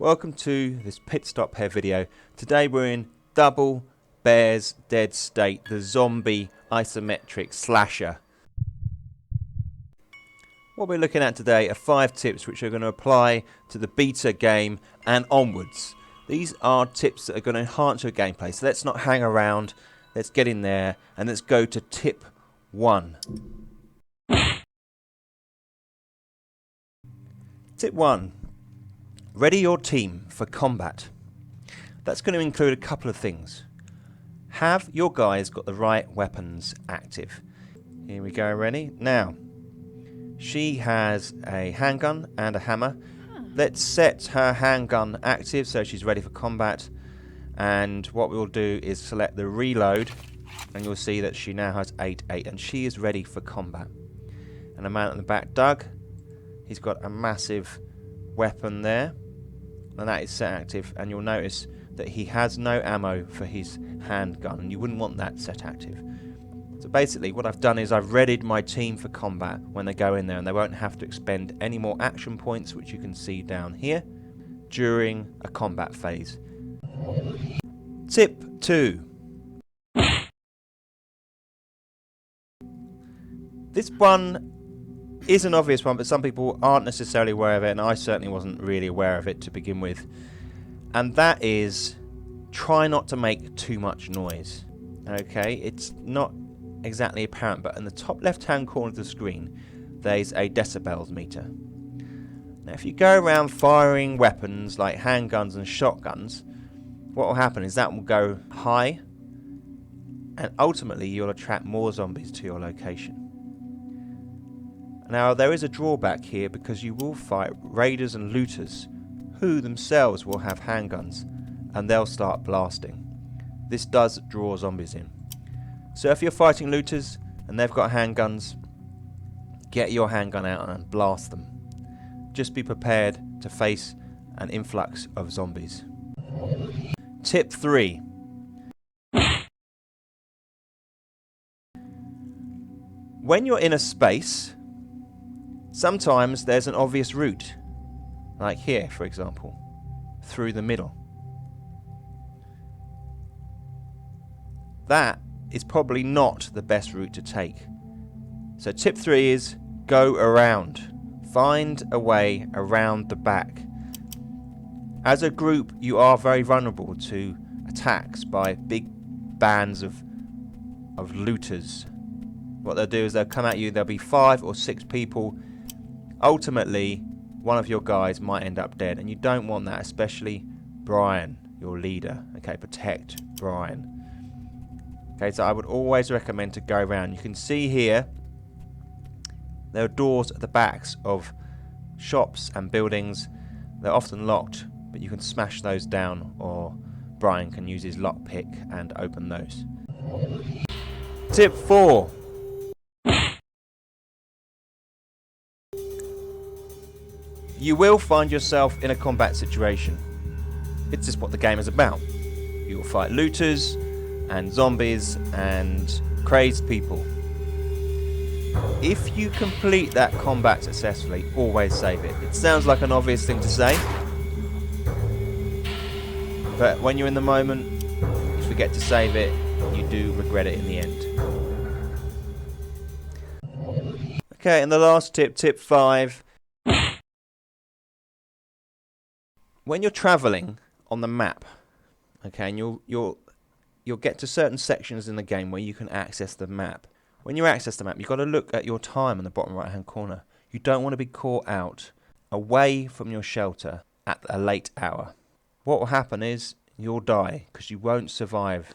Welcome to this Pitstop Head video. Today we're in Double Bear's Dead State, the zombie isometric slasher. What we're looking at today are 5 tips which are going to apply to the beta game and onwards. These are tips that are going to enhance your gameplay, so let's not hang around, let's get in there and let's go to tip 1. Tip 1. Ready your team for combat. That's going to include a couple of things. Have your guys got the right weapons active? Here we go, ready? Now, she has a handgun and a hammer. Let's set her handgun active so she's ready for combat. And what we'll do is select the reload, and you'll see that she now has 8-8 and she is ready for combat. And the man at the back, Doug, he's got a massive weapon there, and that is set active, and you'll notice that he has no ammo for his handgun, and you wouldn't want that set active. So basically what I've done is I've readied my team for combat when they go in there, and they won't have to expend any more action points, which you can see down here, during a combat phase. Tip 2. This one is an obvious one, but some people aren't necessarily aware of it, and I certainly wasn't really aware of it to begin with. And that is, try not to make too much noise. Okay, it's not exactly apparent, but in the top left hand corner of the screen there's a decibels meter. Now if you go around firing weapons like handguns and shotguns, what will happen is that will go high, and ultimately you'll attract more zombies to your location. Now there is a drawback here, because you will fight raiders and looters who themselves will have handguns and they'll start blasting. This does draw zombies in. So if you're fighting looters and they've got handguns, get your handgun out and blast them. Just be prepared to face an influx of zombies. Tip 3. When you're in a space, sometimes there's an obvious route, like here for example, through the middle. That is probably not the best route to take. So tip 3 is go around. Find a way around the back. As a group you are very vulnerable to attacks by big bands of looters. What they'll do is they'll come at you, there'll be 5 or 6 people. Ultimately, one of your guys might end up dead, and you don't want that, especially Brian, your leader. Okay, protect Brian. Okay, so I would always recommend to go around. You can see here, there are doors at the backs of shops and buildings. They're often locked, but you can smash those down, or Brian can use his lockpick and open those. Tip 4. You will find yourself in a combat situation. It's just what the game is about. You will fight looters and zombies and crazed people. If you complete that combat successfully, always save it. It sounds like an obvious thing to say, but when you're in the moment, you forget to save it, you do regret it in the end. Okay, and the last tip, tip 5. When you're travelling on the map, okay, and you'll get to certain sections in the game where you can access the map. When you access the map, you've got to look at your time in the bottom right hand corner. You don't want to be caught out away from your shelter at a late hour. What will happen is you'll die, because you won't survive.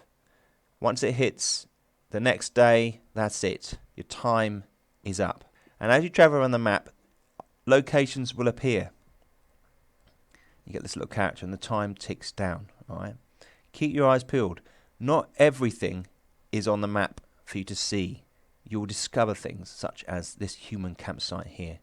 Once it hits the next day, that's it. Your time is up. And as you travel around the map, locations will appear. You get this little character and the time ticks down. Alright? Keep your eyes peeled. Not everything is on the map for you to see. You will discover things such as this human campsite here.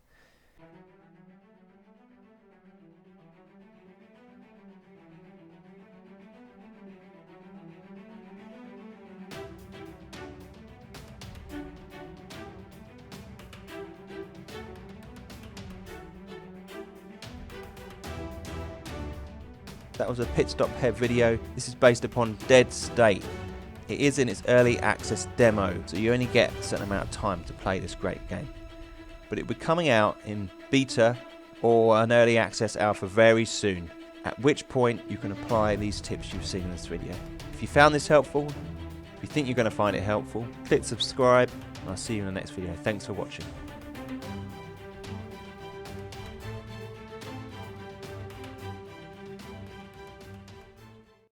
that was a Pitstop Head video. This is based upon Dead State. It is in its early access demo, so you only get a certain amount of time to play this great game. But it will be coming out in beta or an early access alpha very soon, at which point you can apply these tips you've seen in this video. If you found this helpful, if you think you're going to find it helpful, click subscribe, and I'll see you in the next video. Thanks for watching.